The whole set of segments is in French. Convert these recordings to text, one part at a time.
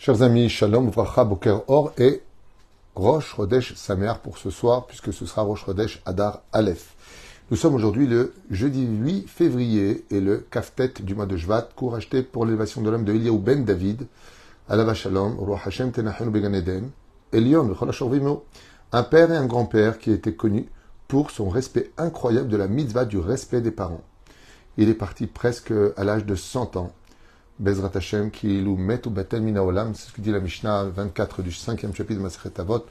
Chers amis, Shalom, Vracha, Boker Or et Rosh Chodesh Sameach pour ce soir, puisque ce sera Rosh Chodesh Adar Aleph. Nous sommes aujourd'hui le jeudi 8 février et le Kaftet du mois de Shvat, cours acheté pour l'élévation de l'homme de Eliyahu ben David, Alava Shalom, Roi Hashem Tenachenu Began Eden, Elion, V'chol Ashor Vimo, un père et un grand-père qui était connu pour son respect incroyable de la mitzvah du respect des parents. Il est parti presque à l'âge de 100 ans. Bezrat Hashem, qui lou met ou batel mina olam, c'est ce que dit la Mishnah 24 du 5e chapitre de Masechet Avot.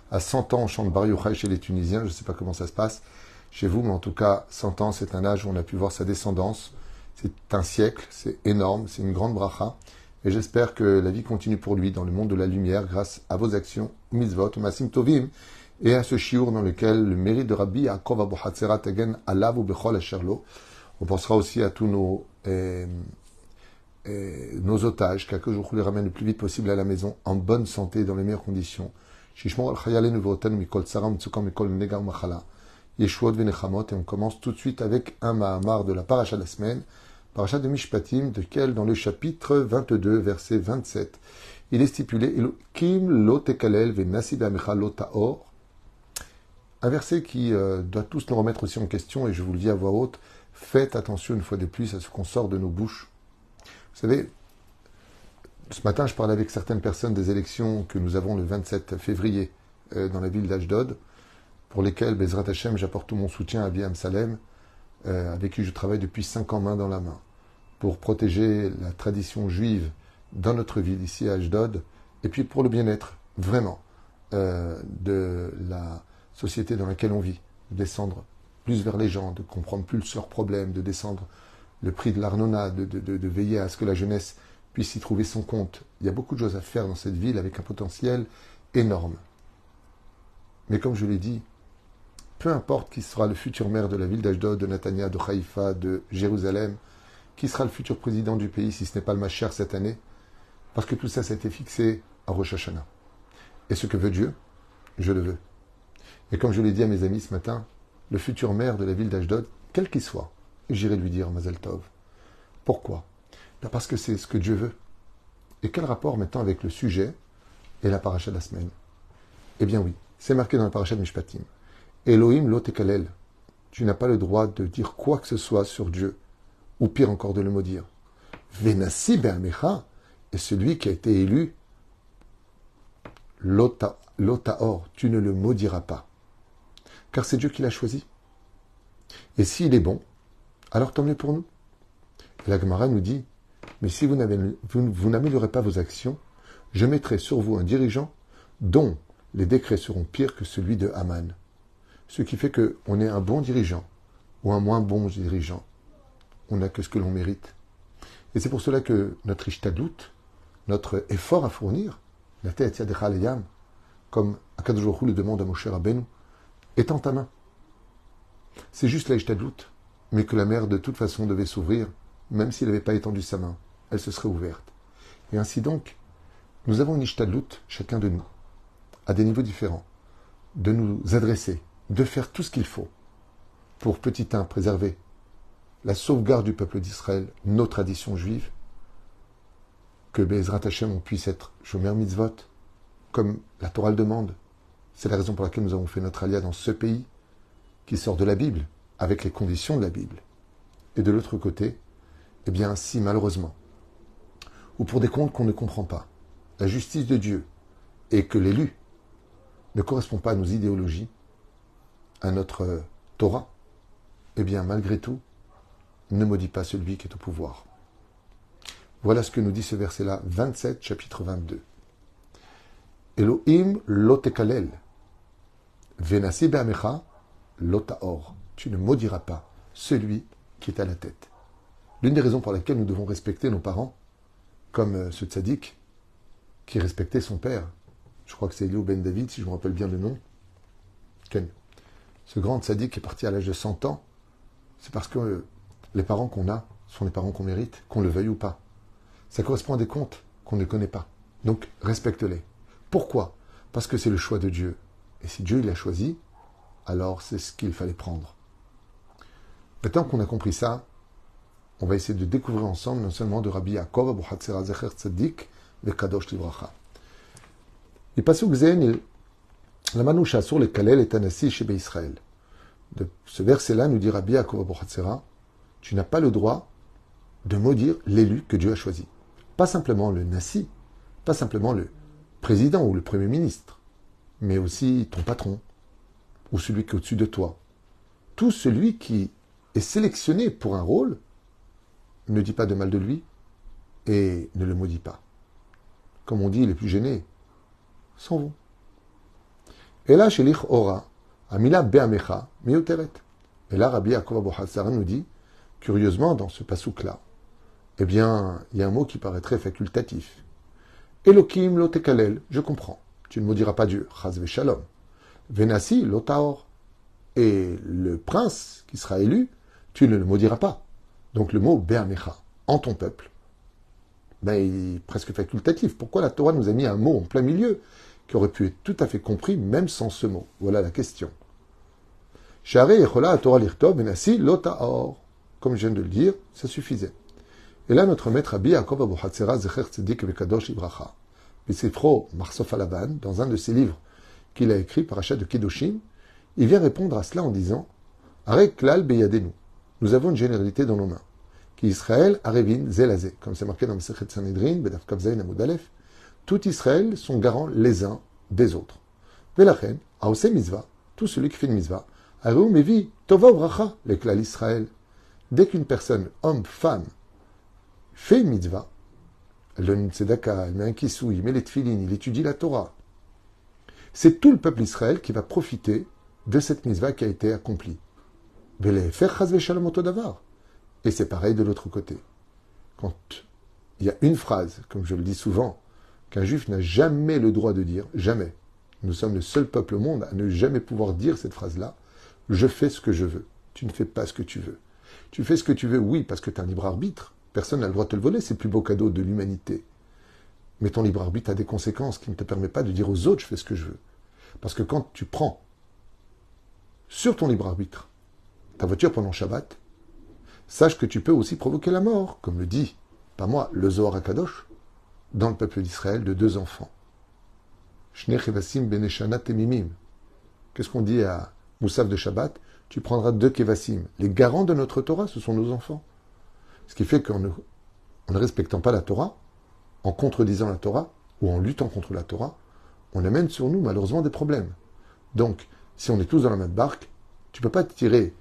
À 100 ans, on chante Bar Yochai chez les Tunisiens. Je ne sais pas comment ça se passe chez vous, mais en tout cas, 100 ans, c'est un âge où on a pu voir sa descendance. C'est un siècle, c'est énorme, c'est une grande bracha. Et j'espère que la vie continue pour lui dans le monde de la lumière grâce à vos actions, mitzvot, masim tovim, et à ce shiur dans lequel le mérite de Rabbi Yaakov Abu Hatzera Tegen Alav ou Bechol Asherlo. On pensera aussi à tous nos otages, qu'à jour les ramène le plus vite possible à la maison, en bonne santé, dans les meilleures conditions. Shishmor al-Chayalenu Voten Mikol Tsaram Tsukam Mikol Negar Machala. Yeshuot Venechamot, et on commence tout de suite avec un Mahamar de la paracha de la semaine, paracha de Mishpatim, lequel dans le chapitre 22, verset 27, il est stipulé Elokim lo tekalel venasi be'amecha lo ta'or. Un verset qui doit tous nous remettre aussi en question, et je vous le dis à voix haute, faites attention une fois de plus à ce qu'on sort de nos bouches. Vous savez, ce matin, je parlais avec certaines personnes des élections que nous avons le 27 février dans la ville d'Ashdod, pour lesquelles, Bezrat Hashem, j'apporte tout mon soutien à Biam Salem, avec qui je travaille depuis 5 ans main dans la main, pour protéger la tradition juive dans notre ville, ici à Ashdod, et puis pour le bien-être, vraiment, de la société dans laquelle on vit, de descendre plus vers les gens, de comprendre plus leurs problèmes, de descendre le prix de l'arnona, de veiller à ce que la jeunesse puisse y trouver son compte. Il y a beaucoup de choses à faire dans cette ville avec un potentiel énorme. Mais comme je l'ai dit, peu importe qui sera le futur maire de la ville d'Ashdod, de Netanya, de Haïfa, de Jérusalem, qui sera le futur président du pays si ce n'est pas le Mashiach cette année, parce que tout ça, ça a été fixé à Rosh Hashanah. Et ce que veut Dieu, je le veux. Et comme je l'ai dit à mes amis ce matin, le futur maire de la ville d'Ashdod, quel qu'il soit, j'irai lui dire Mazel Tov. Pourquoi? Parce que c'est ce que Dieu veut. Et quel rapport maintenant avec le sujet et la paracha de la semaine? Eh bien oui, c'est marqué dans la paracha de Mishpatim. Elohim lo tekalel. Tu n'as pas le droit de dire quoi que ce soit sur Dieu, ou pire encore de le maudire. Venasi be'amecha, et celui qui a été élu, l'otaor, tu ne le maudiras pas. Car c'est Dieu qui l'a choisi. Et s'il est bon, alors tant mieux pour nous. Et la Gemara nous dit, mais si vous n'améliorez pas vos actions, je mettrai sur vous un dirigeant dont les décrets seront pires que celui de Haman. Ce qui fait qu'on est un bon dirigeant ou un moins bon dirigeant. On n'a que ce que l'on mérite. Et c'est pour cela que notre ishtadlut, notre effort à fournir, la tête yadecha leyam, comme Akadosh Baruch Hu le demande à Moshe Rabbeinu, est en ta main. C'est juste la ishtadlut, mais que la mer de toute façon devait s'ouvrir, même s'il n'avait pas étendu sa main, elle se serait ouverte. Et ainsi donc, nous avons une ishtadlut, chacun de nous, à des niveaux différents, de nous adresser, de faire tout ce qu'il faut pour, petit 1, préserver la sauvegarde du peuple d'Israël, nos traditions juives, que Bezrat Hashem on puisse être Shomer Mitzvot, comme la Torah le demande. C'est la raison pour laquelle nous avons fait notre alia dans ce pays, qui sort de la Bible, avec les conditions de la Bible. Et de l'autre côté, eh bien, si malheureusement, ou pour des comptes qu'on ne comprend pas, la justice de Dieu et que l'élu ne correspond pas à nos idéologies, à notre Torah, eh bien, malgré tout, ne maudit pas celui qui est au pouvoir. Voilà ce que nous dit ce verset-là, 27, chapitre 22. Elohim lo tekalel, venasi be'amecha lo ta'or. Tu ne maudiras pas celui qui est à la tête. L'une des raisons pour lesquelles nous devons respecter nos parents, comme ce tzaddik qui respectait son père, je crois que c'est Eliyahu ben David, si je me rappelle bien le nom, Ken. Ce grand tzaddik qui est parti à l'âge de 100 ans, c'est parce que les parents qu'on a sont les parents qu'on mérite, qu'on le veuille ou pas. Ça correspond à des comptes qu'on ne connaît pas. Donc, respecte-les. Pourquoi? Parce que c'est le choix de Dieu. Et si Dieu l'a choisi, alors c'est ce qu'il fallait prendre. Maintenant qu'on a compris ça, on va essayer de découvrir ensemble non seulement de Rabbi Yaakov Abu Hatzera Zecher Tzaddik vekadosh livracha. Et pasuk zen, la manoucha sur le kalel est un assis chez Israël. De ce verset-là nous dit Rabbi Yaakov Abu Hatzera, tu n'as pas le droit de maudire l'élu que Dieu a choisi. Pas simplement le nasi, pas simplement le président ou le premier ministre, mais aussi ton patron ou celui qui est au-dessus de toi. Tout celui qui est sélectionné pour un rôle, ne dit pas de mal de lui et ne le maudit pas. Comme on dit, les plus gênés s'en vont. Et là, chez l'ich ora, amila be'amecha miuteret. Et là, Rabbi Yaakov Abu Hatzera nous dit, curieusement, dans ce pasouk-là, eh bien, il y a un mot qui paraîtrait facultatif. Elokim lo tekalel, je comprends. Tu ne maudiras pas Dieu, chaz v'shalom. Venasi lo taor. Et le prince qui sera élu, tu ne le maudiras pas. Donc le mot be'amecha, en ton peuple, ben, il est presque facultatif. Pourquoi la Torah nous a mis un mot en plein milieu qui aurait pu être tout à fait compris même sans ce mot? Voilà la question. Share yechola Torah lirtov venasi lo taor. Comme je viens de le dire, ça suffisait. Et là, notre maître Rabbi Yaakov Abu Hatzera Zecher Tzedik Vekadosh Ibracha, Bisifro Marsof Alaban, dans un de ses livres qu'il a écrit par achat de Kedoshim, il vient répondre à cela en disant Arek klal beyadenu. Nous avons une généralité dans nos mains. Qui Israël arevin zelazé, comme c'est marqué dans le Sechet Sanhedrin, Bedaf Kavzaïn Amud Aleph. Tout Israël sont garants les uns des autres. Velachen, Aose Mizva, tout celui qui fait une Mizva, Areu Mevi Tova Bracha, le klal Israël. Dès qu'une personne, homme, femme, fait une mitzvah, elle donne une tzedaka, elle met un kissou, il met les tfilines, il étudie la Torah. C'est tout le peuple d'Israël qui va profiter de cette mitzvah qui a été accomplie. Et c'est pareil de l'autre côté. Quand il y a une phrase, comme je le dis souvent, qu'un juif n'a jamais le droit de dire, jamais. Nous sommes le seul peuple au monde à ne jamais pouvoir dire cette phrase-là. Je fais ce que je veux. Tu ne fais pas ce que tu veux. Tu fais ce que tu veux, oui, parce que tu as un libre arbitre. Personne n'a le droit de te le voler, c'est le plus beau cadeau de l'humanité. Mais ton libre arbitre a des conséquences qui ne te permettent pas de dire aux autres, je fais ce que je veux. Parce que quand tu prends sur ton libre arbitre ta voiture pendant Shabbat, sache que tu peux aussi provoquer la mort, comme le dit, pas moi, le Zohar HaKadosh, dans le peuple d'Israël, de 2 enfants. Shnei Kevasim Beneshana Temimim. Qu'est-ce qu'on dit à Moussaf de Shabbat? Tu prendras 2 Kevasim. Les garants de notre Torah, ce sont nos enfants. Ce qui fait qu'en ne respectant pas la Torah, en contredisant la Torah, ou en luttant contre la Torah, on amène sur nous malheureusement des problèmes. Donc, si on est tous dans la même barque, tu ne peux pas te tirer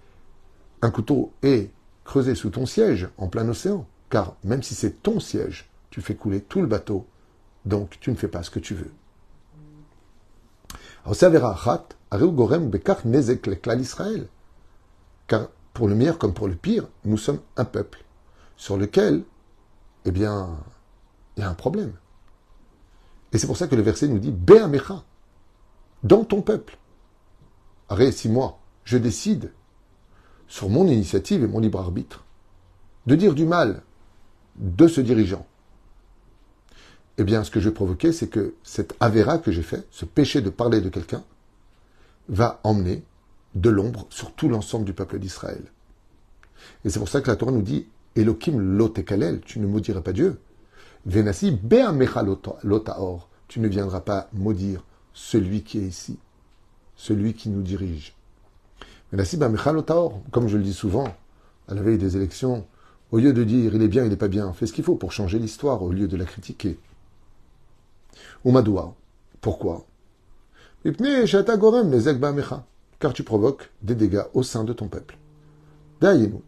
un couteau et creuser sous ton siège en plein océan, car même si c'est ton siège, tu fais couler tout le bateau, donc tu ne fais pas ce que tu veux. Car pour le meilleur comme pour le pire, nous sommes un peuple sur lequel, eh bien, il y a un problème. Et c'est pour ça que le verset nous dit Be'amecha, dans ton peuple. Arrête, si moi, je décide, sur mon initiative et mon libre arbitre, de dire du mal de ce dirigeant, eh bien, ce que je vais provoquer, c'est que cette avéra que j'ai fait, ce péché de parler de quelqu'un, va emmener de l'ombre sur tout l'ensemble du peuple d'Israël. Et c'est pour ça que la Torah nous dit Elokim lo tekalel, tu ne maudiras pas Dieu. Venasi be'amecha lo taor, tu ne viendras pas maudire celui qui est ici, celui qui nous dirige. Venasi be'amecha lo taor, comme je le dis souvent, à la veille des élections, au lieu de dire il est bien, il n'est pas bien, fais ce qu'il faut pour changer l'histoire au lieu de la critiquer. Umadoua, pourquoi? Car tu provoques des dégâts au sein de ton peuple. Da'ayenu.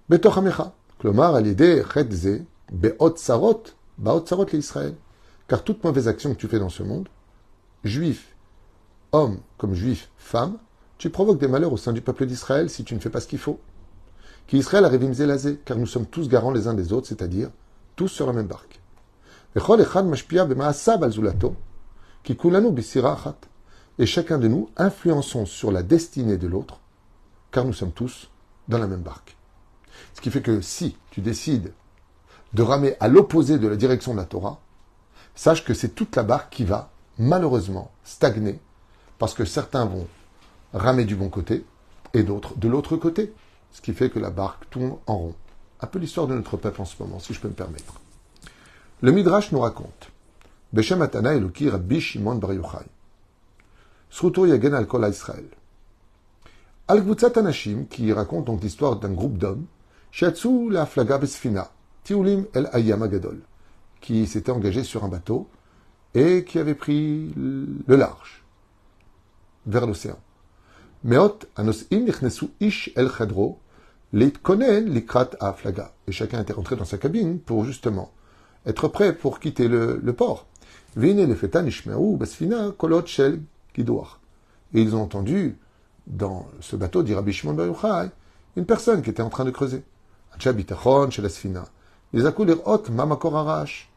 Betochamecha. Klomar al-yedeh chetze be'ot sarot, ba'ot sarot l'Israël. Car toute mauvaise action que tu fais dans ce monde, juif, homme comme juif, femme, tu provoques des malheurs au sein du peuple d'Israël si tu ne fais pas ce qu'il faut. Qui Israël arevim zelazé, car nous sommes tous garants les uns des autres, c'est-à-dire tous sur la même barque. Vechol echad mashpia b'ma'asav al zulato, ki kulanu b'sira achat. Et chacun de nous influençons sur la destinée de l'autre, car nous sommes tous dans la même barque. Ce qui fait que si tu décides de ramer à l'opposé de la direction de la Torah, sache que c'est toute la barque qui va, malheureusement, stagner, parce que certains vont ramer du bon côté, et d'autres de l'autre côté. Ce qui fait que la barque tourne en rond. Un peu l'histoire de notre peuple en ce moment, si je peux me permettre. Le Midrash nous raconte Beshem Atana Eloki Rabbi Shimon Bar Yochai. Sruto Yagen al Kol Israël. Al-Gvutzat Anashim, qui raconte donc l'histoire d'un groupe d'hommes, Shiatsu la Flaga Besfina, Tiulim el Ayam Agadol, qui s'était engagé sur un bateau et qui avait pris le large vers l'océan. Meot Anos'im Nichnesu Ish el Chadro, Leitkonen Likrat Aflaga. Et chacun était rentré dans sa cabine pour justement être prêt pour quitter le port. Vine le Fetan Ishmeru Besfina Kolot Shel Gidoach. Et ils ont entendu dans ce bateau, dit Rabbi Shimon Bar Yochai, une personne qui était en train de creuser. Bitachon chez la Sfina. Les Akulerot Mamakor Arash.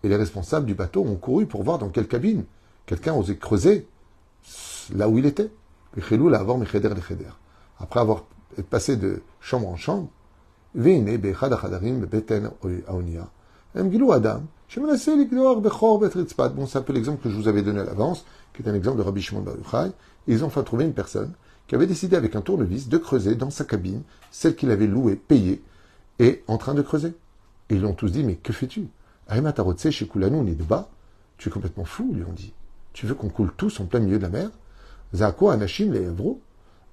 Et les responsables du bateau ont couru pour voir dans quelle cabine quelqu'un osait creuser là où il était. Après avoir passé de chambre en chambre, bon, c'est un peu l'exemple que je vous avais donné à l'avance, qui est un exemple de Rabbi Shimon Bar Yochai. Ils ont enfin trouvé une personne qui avait décidé avec un tournevis de creuser dans sa cabine, celle qu'il avait louée, payée, et en train de creuser. Et ils lui ont tous dit, mais que fais-tu? Chez Koulanou, on est de bas. Tu es complètement fou, lui ont dit. Tu veux qu'on coule tous en plein milieu de la mer? Zako Anashim le Evro.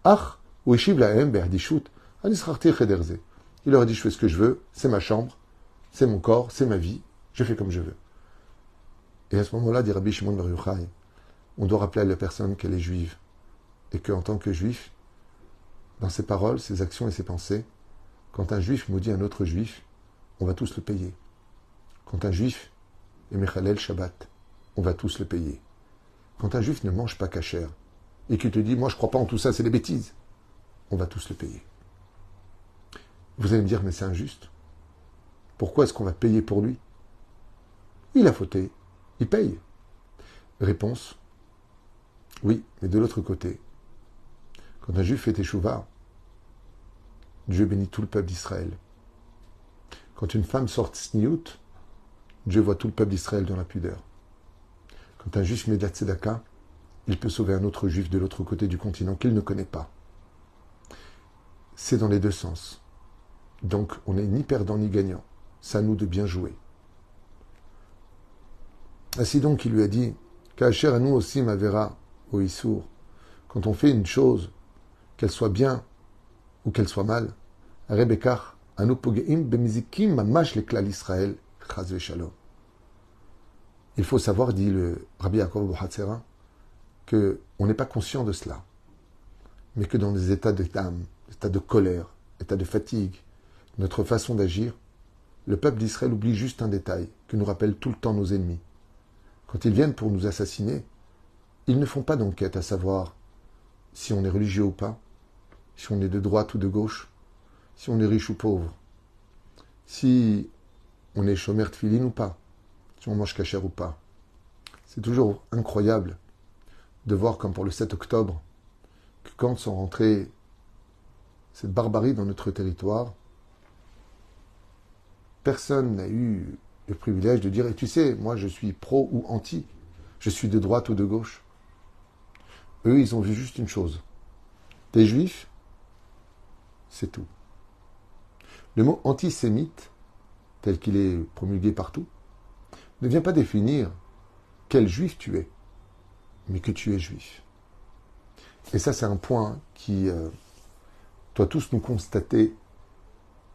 Ach, ou Ishiv lahem berdishut. Anisrarti chederze. Il leur a dit, je fais ce que je veux, c'est ma chambre, c'est mon corps, c'est ma vie, je fais comme je veux. Et à ce moment-là, dit Rabbi Shimon Bar Yochai, on doit rappeler à la personne qu'elle est juive. Et qu'en tant que juif, dans ses paroles, ses actions et ses pensées, quand un juif maudit un autre juif, on va tous le payer. Quand un juif est Mechalel Shabbat, on va tous le payer. Quand un juif ne mange pas kasher, et qu'il te dit, moi je crois pas en tout ça, c'est des bêtises, on va tous le payer. Vous allez me dire, mais c'est injuste. Pourquoi est-ce qu'on va payer pour lui? Il a fauté, il paye. Réponse, oui, mais de l'autre côté, quand un juif fait échouva, Dieu bénit tout le peuple d'Israël. Quand une femme sort sniout, Dieu voit tout le peuple d'Israël dans la pudeur. Quand un juif met de la tzedaka, il peut sauver un autre juif de l'autre côté du continent qu'il ne connaît pas. C'est dans les deux sens. Donc, on n'est ni perdant ni gagnant. C'est à nous de bien jouer. Ainsi donc, il lui a dit, Kacher à nous aussi m'avera au Issour. Quand on fait une chose, qu'elle soit bien ou qu'elle soit mal, Rebekar, anu pogeim bemizikim mamash leklal Israël, chaz v'shalom. Il faut savoir, dit le Rabbi Yaakov Bohatzera, que on n'est pas conscient de cela, mais que dans des états d'âme, états de colère, états de fatigue, notre façon d'agir, le peuple d'Israël oublie juste un détail que nous rappellent tout le temps nos ennemis. Quand ils viennent pour nous assassiner, ils ne font pas d'enquête à savoir si on est religieux ou pas, si on est de droite ou de gauche, si on est riche ou pauvre, si on est chômeur tefilin ou pas, si on mange kasher ou pas. C'est toujours incroyable de voir comme pour le 7 octobre, que quand sont rentrés cette barbarie dans notre territoire, personne n'a eu le privilège de dire, et tu sais, moi je suis pro ou anti, je suis de droite ou de gauche. Eux, ils ont vu juste une chose. T'es juif, c'est tout. Le mot antisémite, tel qu'il est promulgué partout, ne vient pas définir quel juif tu es, mais que tu es juif. Et ça, c'est un point qui doit tous nous constater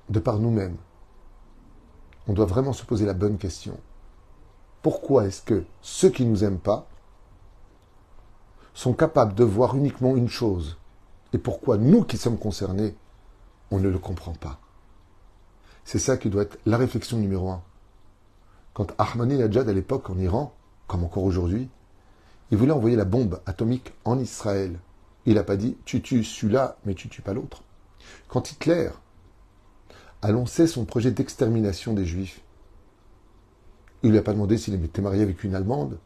de par nous-mêmes. On doit vraiment se poser la bonne question. Pourquoi est-ce que ceux qui ne nous aiment pas sont capables de voir uniquement une chose? Et pourquoi nous qui sommes concernés, on ne le comprend pas? C'est ça qui doit être la réflexion numéro 1. Quand Ahmadinejad à l'époque en Iran, comme encore aujourd'hui, il voulait envoyer la bombe atomique en Israël. Il n'a pas dit « tu tues celui-là, mais tu tues pas l'autre ». Quand Hitler a lancé son projet d'extermination des Juifs, il ne lui a pas demandé s'il était marié avec une Allemande,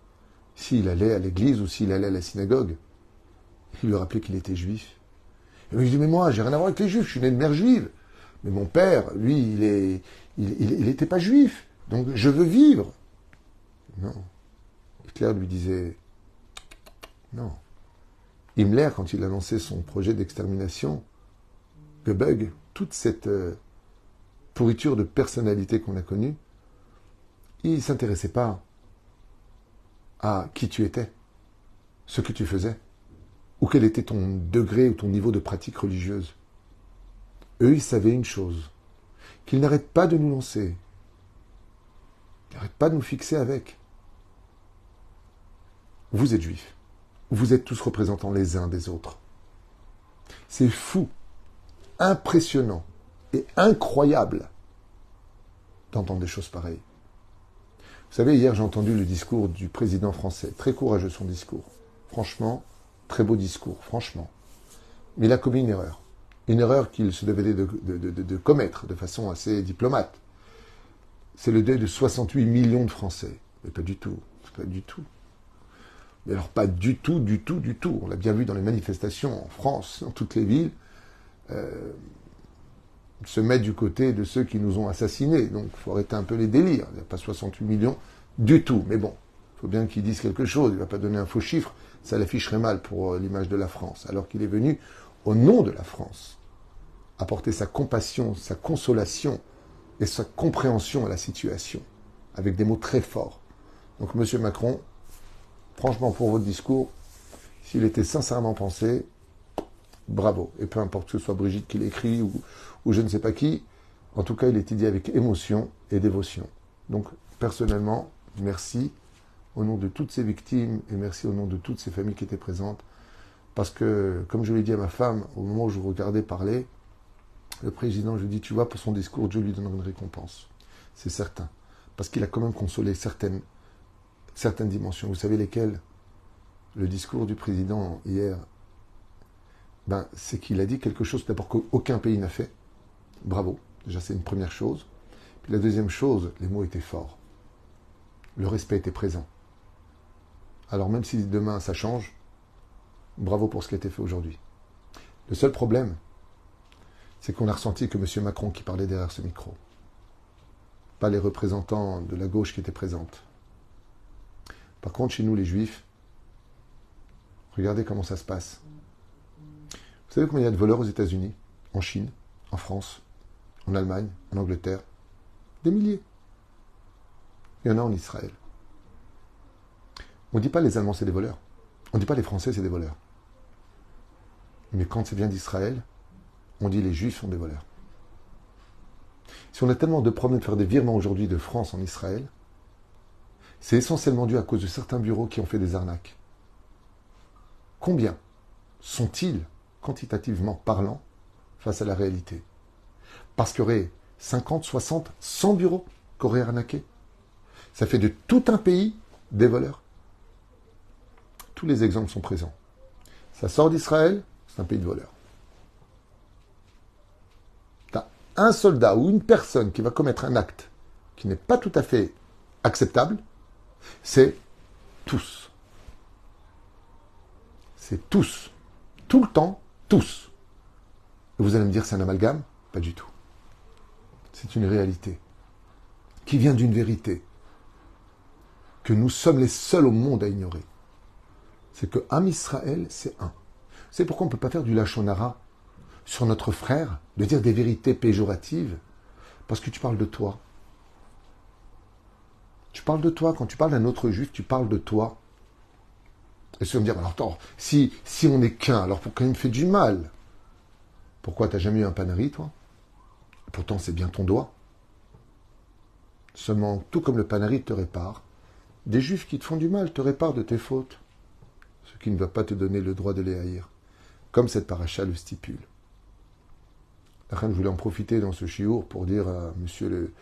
s'il allait à l'église ou s'il allait à la synagogue. Il lui a rappelé qu'il était juif. Et lui dit « mais moi, j'ai rien à voir avec les Juifs, je suis né de mère juive. Mais mon père, lui, il n'était pas juif, donc je veux vivre. » Non. Hitler lui disait « non. » Himmler, quand il a lancé son projet d'extermination, Goebbels, toute cette pourriture de personnalité qu'on a connue, Il ne s'intéressait pas à qui tu étais, ce que tu faisais, ou quel était ton degré ou ton niveau de pratique religieuse. Eux, ils savaient une chose, qu'ils n'arrêtent pas de nous lancer, ils n'arrêtent pas de nous fixer avec. Vous êtes juifs, vous êtes tous représentants les uns des autres. C'est fou, impressionnant et incroyable d'entendre des choses pareilles. Vous savez, hier, j'ai entendu le discours du président français. Très courageux, son discours. Franchement, très beau discours, franchement. Mais il a commis une erreur. Une erreur qu'il se devait de commettre de façon assez diplomate. C'est le deuil de 68 millions de Français. Mais pas du tout. Pas du tout. Mais alors, pas du tout, du tout, du tout. On l'a bien vu dans les manifestations en France, dans toutes les villes. Se mettre du côté de ceux qui nous ont assassinés. Donc, il faut arrêter un peu les délires. Il n'y a pas 68 millions du tout. Mais bon, il faut bien qu'ils disent quelque chose. Il ne va pas donner un faux chiffre. Ça l'afficherait mal pour l'image de la France. Alors qu'il est venu, au nom de la France, apporter sa compassion, sa consolation et sa compréhension à la situation. Avec des mots très forts. Donc, M. Macron, franchement, pour votre discours, s'il était sincèrement pensé, bravo. Et peu importe que ce soit Brigitte qui l'écrit ou je ne sais pas qui, en tout cas, il était dit avec émotion et dévotion. Donc, personnellement, merci au nom de toutes ces victimes et merci au nom de toutes ces familles qui étaient présentes. Parce que, comme je l'ai dit à ma femme, au moment où je vous regardais parler, le président, je lui dis, tu vois, pour son discours, Dieu lui donnera une récompense. C'est certain. Parce qu'il a quand même consolé certaines dimensions. Vous savez lesquelles? Le discours du président hier, c'est qu'il a dit quelque chose d'abord qu'aucun pays n'a fait. Bravo. Déjà, c'est une première chose. Puis la deuxième chose, les mots étaient forts. Le respect était présent. Alors même si demain ça change, bravo pour ce qui a été fait aujourd'hui. Le seul problème, c'est qu'on a ressenti que M. Macron qui parlait derrière ce micro. Pas les représentants de la gauche qui étaient présentes. Par contre, chez nous, les Juifs, regardez comment ça se passe. Vous savez combien il y a de voleurs aux États-Unis, en Chine, en France, en Allemagne, en Angleterre? Des milliers. Il y en a en Israël. On ne dit pas les Allemands, c'est des voleurs. On ne dit pas les Français, c'est des voleurs. Mais quand ça vient d'Israël, on dit les Juifs sont des voleurs. Si on a tellement de problèmes de faire des virements aujourd'hui de France en Israël, c'est essentiellement dû à cause de certains bureaux qui ont fait des arnaques. Combien sont-ils, quantitativement parlant, face à la réalité? Parce qu'il y aurait 50, 60, 100 bureaux qui auraient arnaqué. Ça fait de tout un pays des voleurs. Tous les exemples sont présents. Ça sort d'Israël, c'est un pays de voleurs. T'as un soldat ou une personne qui va commettre un acte qui n'est pas tout à fait acceptable, c'est tous. C'est tous. Tout le temps, tous. Et vous allez me dire, c'est un amalgame? Pas du tout. C'est une réalité qui vient d'une vérité que nous sommes les seuls au monde à ignorer. C'est que Am Israël, c'est un. C'est pourquoi on ne peut pas faire du lachon hara sur notre frère, de dire des vérités péjoratives, parce que tu parles de toi. Tu parles de toi. Quand tu parles d'un autre juif, tu parles de toi. Et ceux vont me dire, alors attends, si on n'est qu'un, alors pourquoi il me fait du mal? Pourquoi t'as jamais eu un panari, toi? Pourtant, c'est bien ton doigt. Seulement, tout comme le panari te répare, des juifs qui te font du mal te réparent de tes fautes. Ce qui ne va pas te donner le droit de les haïr. Comme cette paracha le stipule. La reine voulait en profiter dans ce chiour pour dire à monsieur le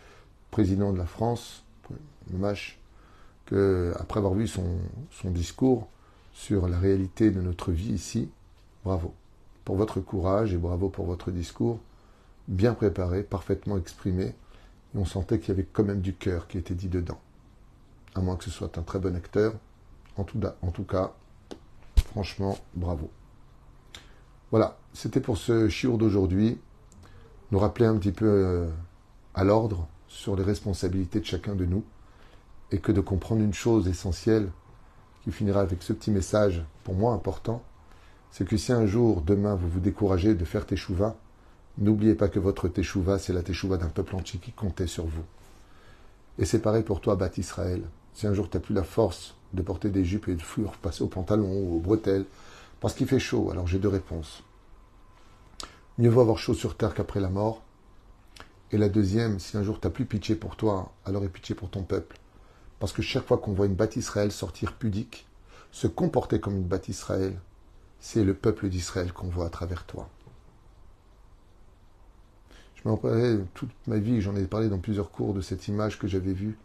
président de la France, Mâche, qu'après avoir vu son discours sur la réalité de notre vie ici, bravo pour votre courage et bravo pour votre discours, bien préparé, parfaitement exprimé, et on sentait qu'il y avait quand même du cœur qui était dit dedans. À moins que ce soit un très bon acteur, en tout cas, franchement, bravo. Voilà, c'était pour ce chiour d'aujourd'hui, nous rappeler un petit peu à l'ordre sur les responsabilités de chacun de nous, et que de comprendre une chose essentielle, qui finira avec ce petit message, pour moi important, c'est que si un jour, demain, vous vous découragez de faire teshuva, n'oubliez pas que votre teshuva, c'est la teshuva d'un peuple entier qui comptait sur vous. Et c'est pareil pour toi, Bat Israël. Si un jour tu n'as plus la force de porter des jupes et de fuir, passer aux pantalons ou aux bretelles, parce qu'il fait chaud, alors j'ai deux réponses. Mieux vaut avoir chaud sur terre qu'après la mort. Et la deuxième, si un jour tu n'as plus pitié pour toi, alors aie pitié pour ton peuple. Parce que chaque fois qu'on voit une Bat Israël sortir pudique, se comporter comme une Bat Israël, c'est le peuple d'Israël qu'on voit à travers toi. Je m'en parlais toute ma vie, j'en ai parlé dans plusieurs cours de cette image que j'avais vue,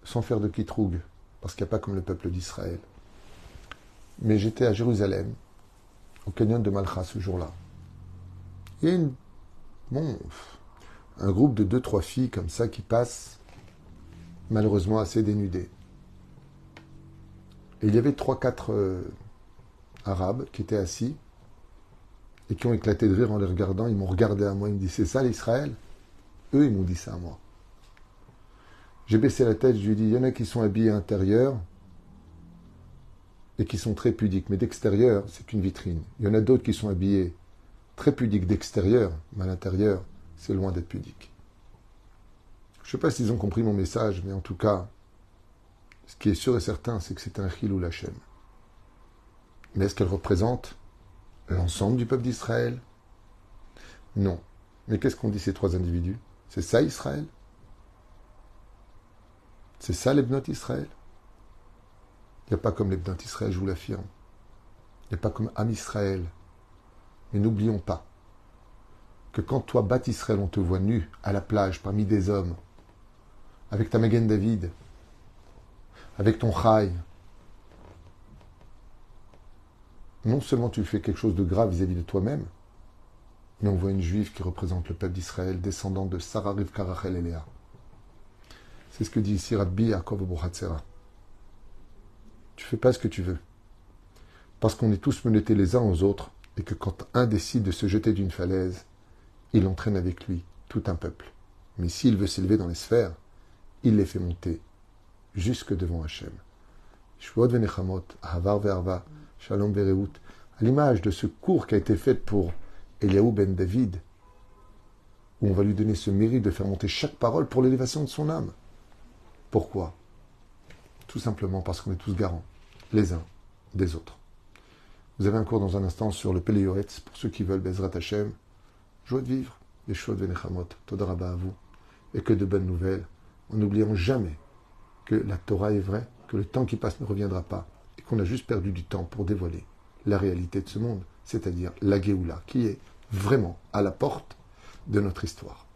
sans faire de kitroug, parce qu'il n'y a pas comme le peuple d'Israël. Mais j'étais à Jérusalem, au canyon de Malcha ce jour-là. Il y a un groupe de 2-3 filles comme ça qui passent, malheureusement assez dénudées. Et il y avait 3-4 Arabes qui étaient assis et qui ont éclaté de rire en les regardant. Ils m'ont regardé à moi, ils me disent, c'est ça l'Israël? Eux, ils m'ont dit ça à moi. J'ai baissé la tête, je lui ai dit, il y en a qui sont habillés à l'intérieur et qui sont très pudiques, mais d'extérieur, c'est qu'une vitrine. Il y en a d'autres qui sont habillés très pudiques d'extérieur, mais à l'intérieur, c'est loin d'être pudique. Je ne sais pas s'ils ont compris mon message, mais en tout cas, ce qui est sûr et certain, c'est que c'est un Chilul Hashem. Mais est-ce qu'elle représente l'ensemble du peuple d'Israël? Non. Mais qu'est-ce qu'ont dit ces 3 individus? C'est ça Israël? C'est ça les Bnot Israël? Il n'y a pas comme les Bnot Israël, je vous l'affirme. Il n'y a pas comme Am Israël. Mais n'oublions pas que quand toi, Bat Israël, on te voit nu à la plage parmi des hommes, avec ta Magen David, avec ton Chai, non seulement tu fais quelque chose de grave vis-à-vis de toi-même, mais on voit une juive qui représente le peuple d'Israël, descendant de Sarah, Rivka, Rachel et Léa. C'est ce que dit ici Rabbi Yaakov Abuhatzera. Tu fais pas ce que tu veux. Parce qu'on est tous menottés les uns aux autres, et que quand un décide de se jeter d'une falaise, il entraîne avec lui tout un peuple. Mais s'il veut s'élever dans les sphères, il les fait monter jusque devant Hachem. Shvuot venechamot, ahavar ve'arva, shalom ve'reut, à l'image de ce cours qui a été fait pour Eliaou ben David, où on va lui donner ce mérite de faire monter chaque parole pour l'élévation de son âme. Pourquoi? Tout simplement parce qu'on est tous garants, les uns des autres. Vous avez un cours dans un instant sur le Pele Yoretz, pour ceux qui veulent, Bezrat Hashem. Joie de vivre, les Shvuot venechamot, Toda Rabba à vous, et que de bonnes nouvelles, en n'oubliant jamais que la Torah est vraie, que le temps qui passe ne reviendra pas, et qu'on a juste perdu du temps pour dévoiler la réalité de ce monde, c'est-à-dire la Géoula, qui est vraiment à la porte de notre histoire.